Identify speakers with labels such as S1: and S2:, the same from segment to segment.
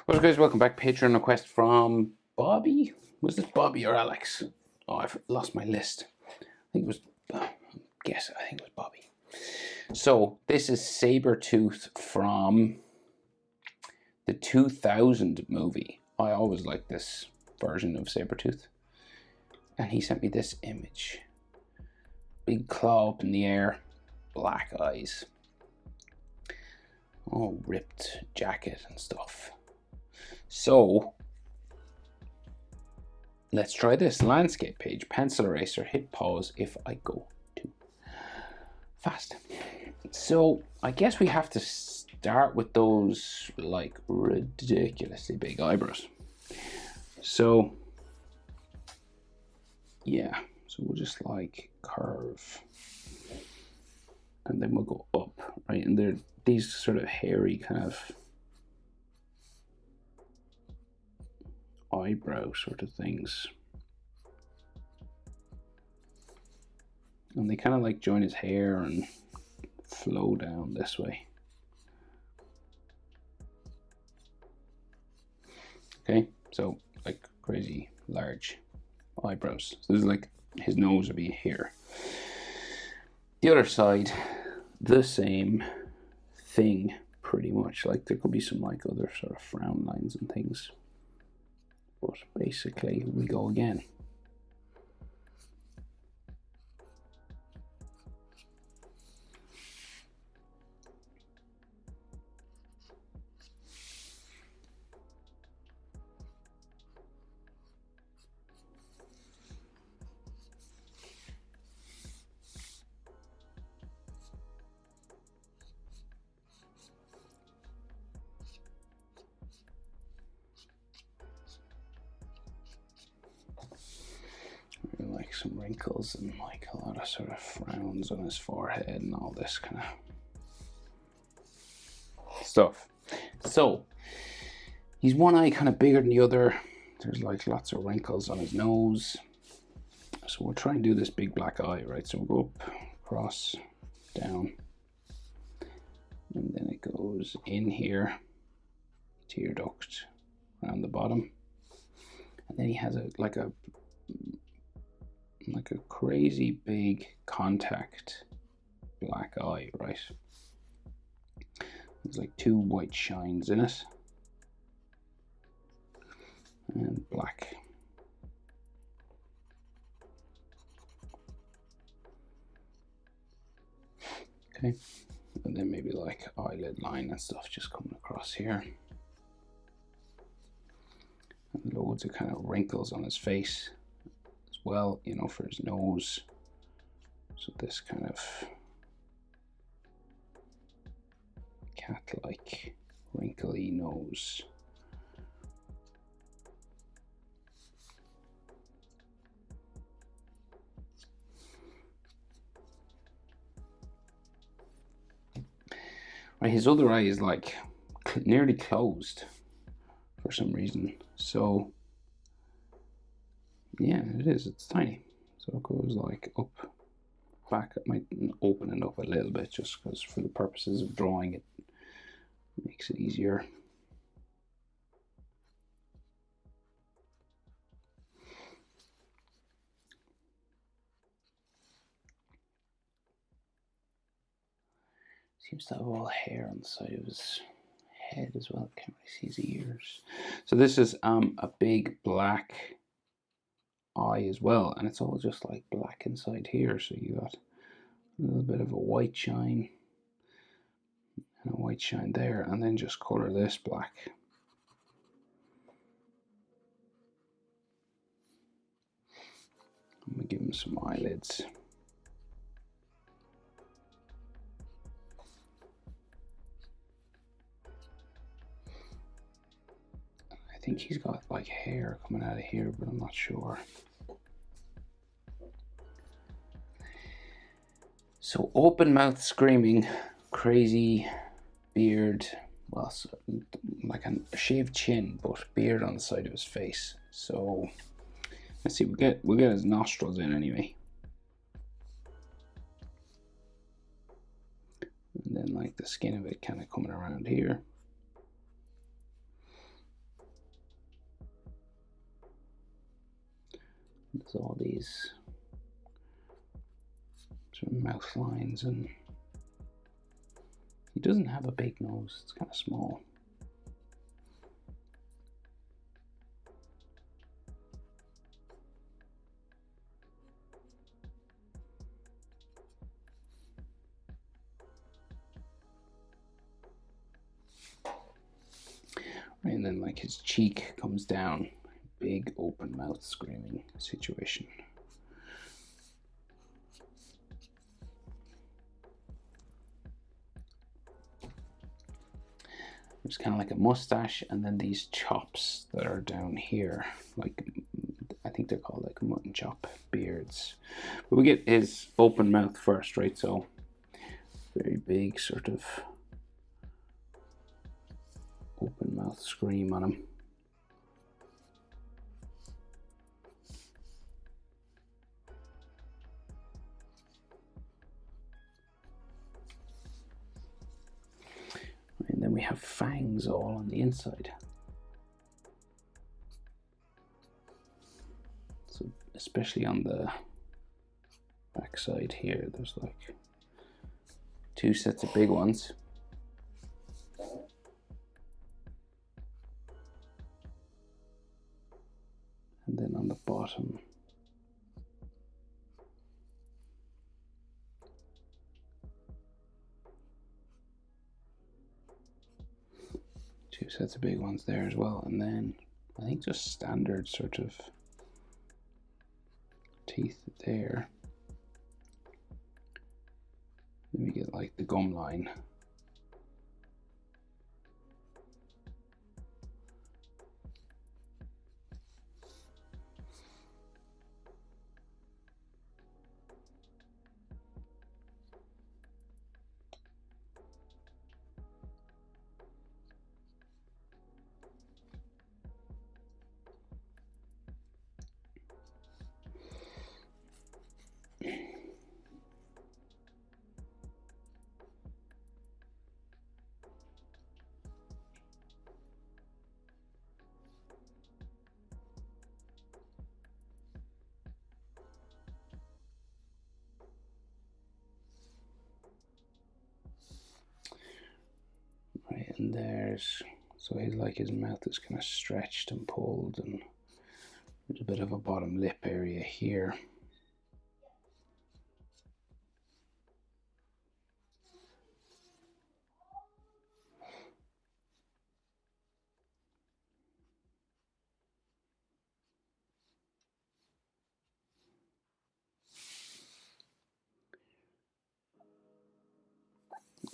S1: What's up, guys? Welcome back. Patreon request from Bobby. Was this Bobby or Alex? Oh, I've lost my list. I think it was. I think it was Bobby. So this is Sabertooth from the 2000 movie. I always liked this version of Sabertooth, and he sent me this image. Big claw up in the air, black eyes, all ripped jacket and stuff. So let's try this. Landscape page, pencil eraser, hit pause if I go too fast. So I guess we have to start with those like ridiculously big eyebrows. So yeah, so we'll just like curve and then we'll go up, right? And they're these sort of hairy kind of eyebrow sort of things, and they kind of like join his hair and flow down this way. Okay, so like crazy large eyebrows. So this is like his nose would be here. The other side, the same thing pretty much. Like there could be some like other sort of frown lines and things, but basically we go again. Like some wrinkles and like a lot of sort of frowns on his forehead and all this kind of stuff. So he's one eye kind of bigger than the other. There's like lots of wrinkles on his nose. So we'll try and do this big black eye, right? So we'll go up, across, down, and then it goes in here, tear duct around the bottom, and then he has like a crazy big contact black eye, right? There's like two white shines in it and black. Okay, and then maybe like eyelid line and stuff just coming across here, and loads of kind of wrinkles on his face as well, you know, for his nose. So this kind of cat-like wrinkly nose. Right, his other eye is like nearly closed for some reason. So yeah, it is. It's tiny. So it goes like up, back. It might open it up a little bit just because for the purposes of drawing it makes it easier. Seems to have all hair on the side of his head as well. Can't really see his ears. So this is a big black eye as well, and it's all just like black inside here. So you got a little bit of a white shine and a white shine there, and then just color this black. I'm gonna give him some eyelids. I think he's got like hair coming out of here, but I'm not sure. So open mouth screaming, crazy beard, well, so, like a shaved chin, but beard on the side of his face. So let's see, we'll get his nostrils in anyway. And then like the skin of it kind of coming around here. There's all these sort of mouth lines, and he doesn't have a big nose, it's kind of small. And then like his cheek comes down, big open mouth screaming situation. There's kind of like a mustache, and then these chops that are down here, like I think they're called like mutton chop beards. But we get his open mouth first, right? So very big sort of open mouth scream on him. And then we have fangs all on the inside. So especially on the back side here, there's like 2 sets of big ones. And then on the bottom, two sets of big ones there as well. And then I think just standard sort of teeth there. Then we get like the gum line. Right, and there's, so he's like his mouth is kind of stretched and pulled, and there's a bit of a bottom lip area here.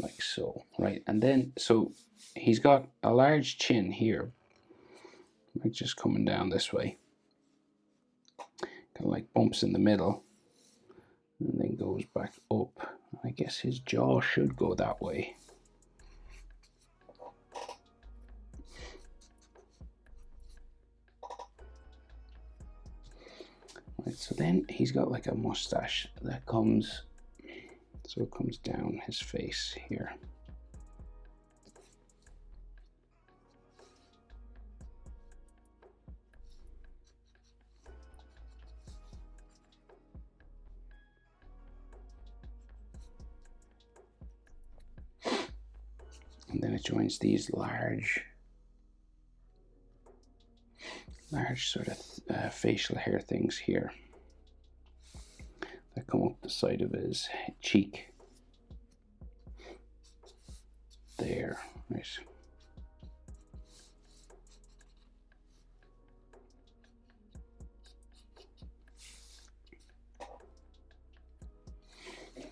S1: Like so, right? And then, so he's got a large chin here, like just coming down this way, kind of like bumps in the middle, and then goes back up. I guess his jaw should go that way. Right, so then he's got like a mustache that comes, so it comes down his face here. And then it joins these large sort of facial hair things here that come up the side of his cheek there, right?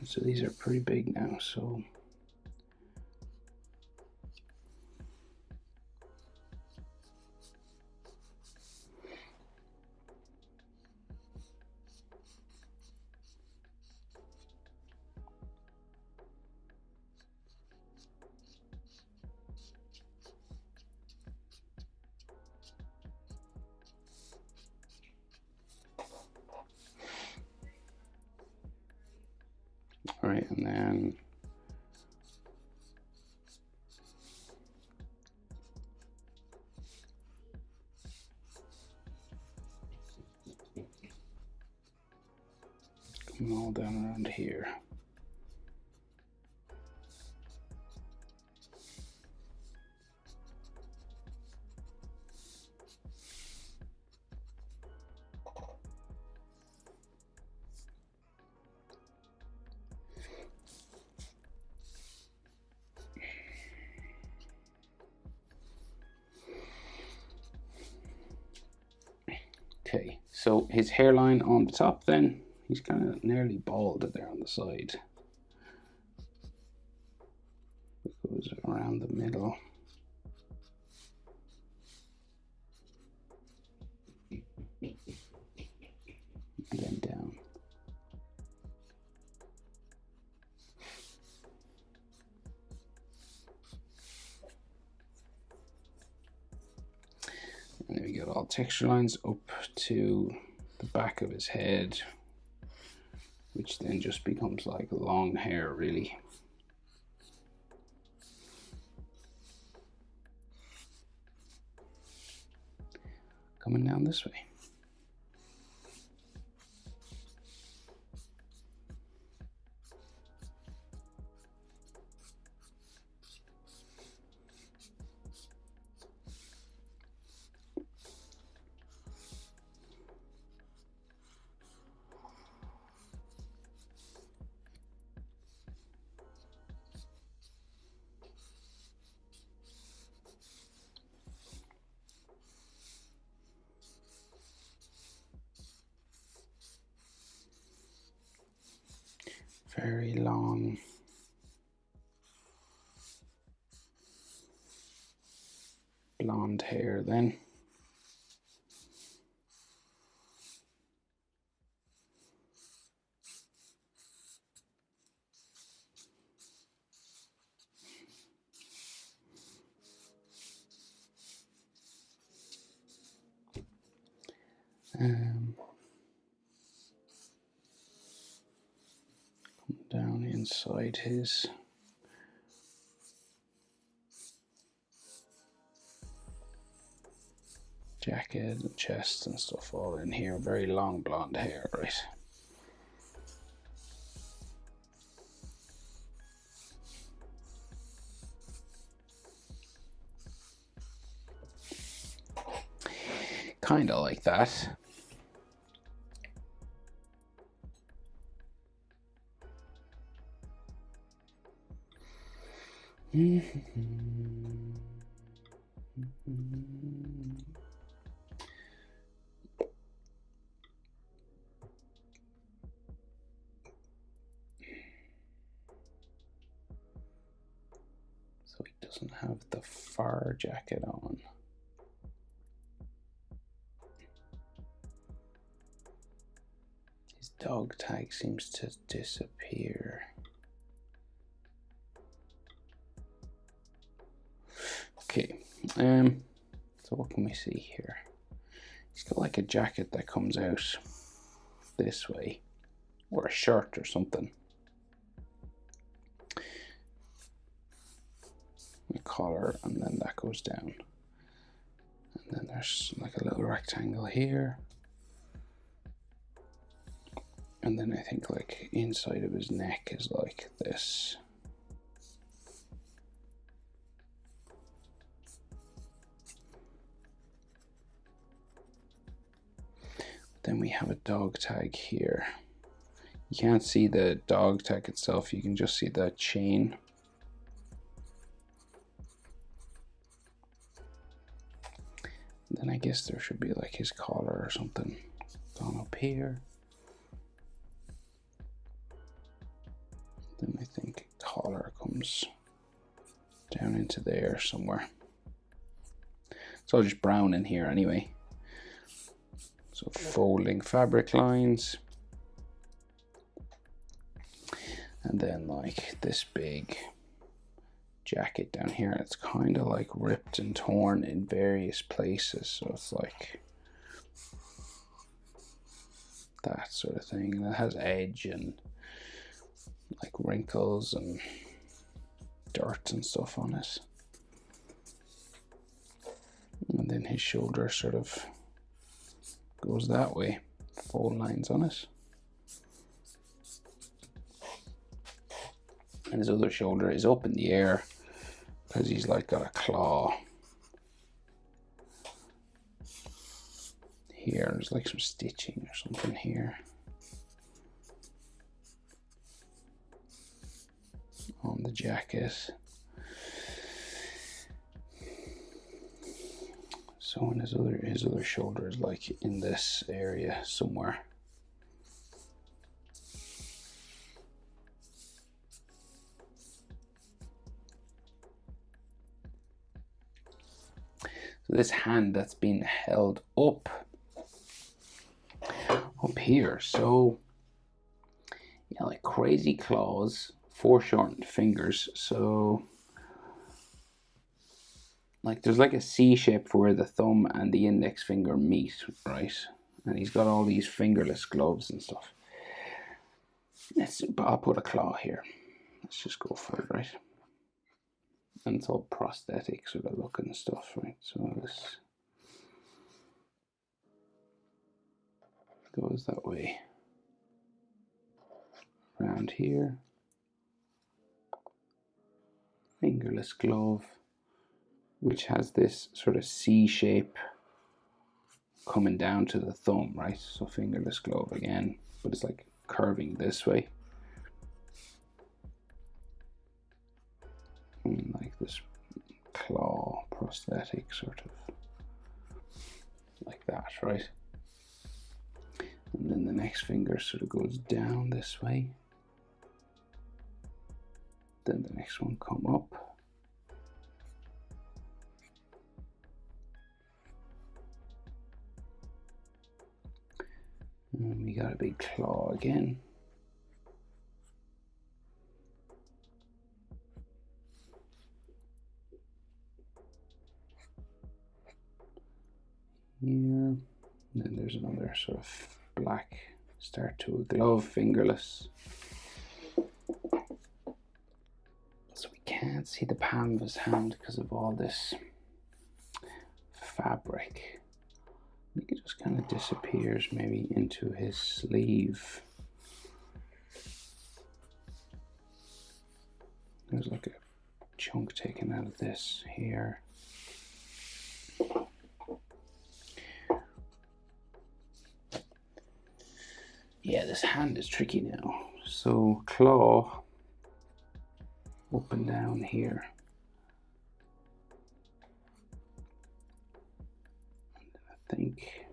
S1: So these are pretty big now, so all right, and then and all down around here. Okay, so his hairline on the top then, he's kind of nearly bald there on the side. It goes around the middle. And then down. And then we get all texture lines up to the back of his head, which then just becomes like long hair, really. Coming down this way. Very long blonde hair then. Down inside his jacket and chest and stuff all in here. Very long blonde hair, right? Kind of like that. So he doesn't have the fur jacket on. His dog tag seems to disappear. Okay, so what can we see here? He's got like a jacket that comes out this way, or a shirt or something. A collar, and then that goes down. And then there's like a little rectangle here. And then I think like inside of his neck is like this. Then we have a dog tag here. You can't see the dog tag itself, you can just see the chain. Then I guess there should be like his collar or something gone up here. Then I think collar comes down into there somewhere. It's all just brown in here anyway. So folding fabric lines. And then like this big jacket down here. It's kind of like ripped and torn in various places. So it's like that sort of thing. And it has edge and like wrinkles and dirt and stuff on it. And then his shoulder sort of goes that way, fold lines on it. And his other shoulder is up in the air because he's like got a claw here. There's like some stitching or something here on the jacket. So in his other shoulder is like in this area somewhere. So this hand that's been held up here. So yeah, like crazy claws, foreshortened fingers. So like there's like a C shape for where the thumb and the index finger meet, right? And he's got all these fingerless gloves and stuff. I'll put a claw here. Let's just go for it, right? And it's all prosthetic sort of looking stuff, right? So this goes that way. Around here. Fingerless glove, which has this sort of C shape coming down to the thumb, right? So fingerless glove again, but it's like curving this way. And like this claw prosthetic sort of like that, right? And then the next finger sort of goes down this way. Then the next one come up. And we got a big claw again. Here. And then there's another sort of black start to a glove, fingerless. So we can't see the palm of his hand because of all this fabric. I think it just kind of disappears maybe into his sleeve. There's like a chunk taken out of this here. Yeah, this hand is tricky now. So claw up and down here. And I think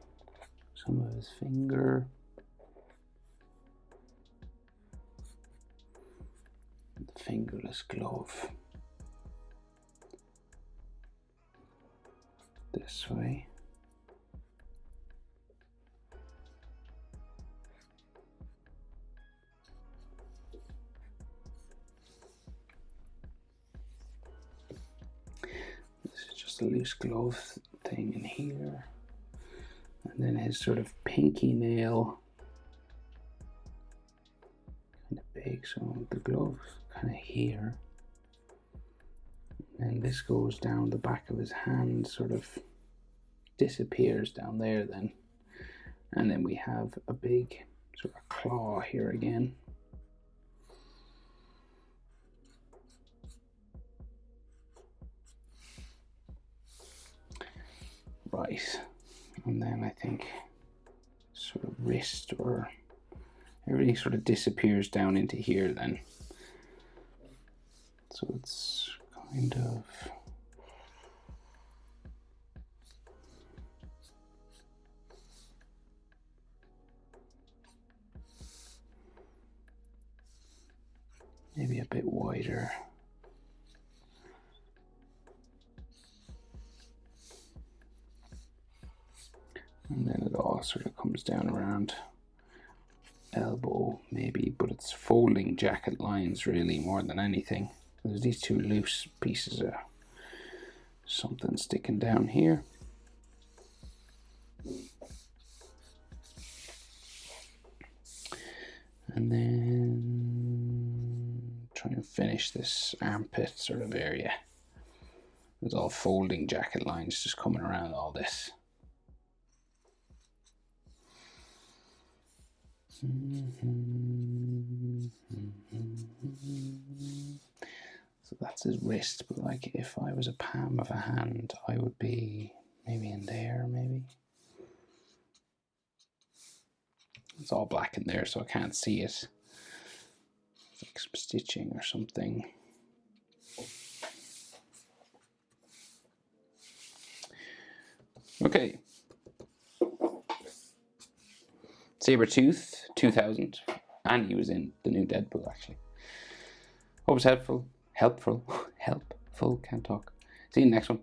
S1: some of his finger. The fingerless glove. This way. A loose glove thing in here, and then his sort of pinky nail, kind of big, so the glove kind of here, and this goes down the back of his hand, sort of disappears down there then, and then we have a big sort of claw here again. Right, and then I think sort of wrist, or everything sort of disappears down into here then. So it's kind of maybe a bit wider. And then it all sort of comes down around elbow maybe, but it's folding jacket lines really more than anything. There's these two loose pieces of something sticking down here. And then try and finish this armpit sort of area. There's all folding jacket lines just coming around all this. So that's his wrist, but like if I was a palm of a hand, I would be maybe in there, maybe. It's all black in there, so I can't see it. It's like some stitching or something. Okay. Sabertooth, 2000. And he was in the new Deadpool, actually. Hope it's helpful. Helpful. Can't talk. See you in the next one.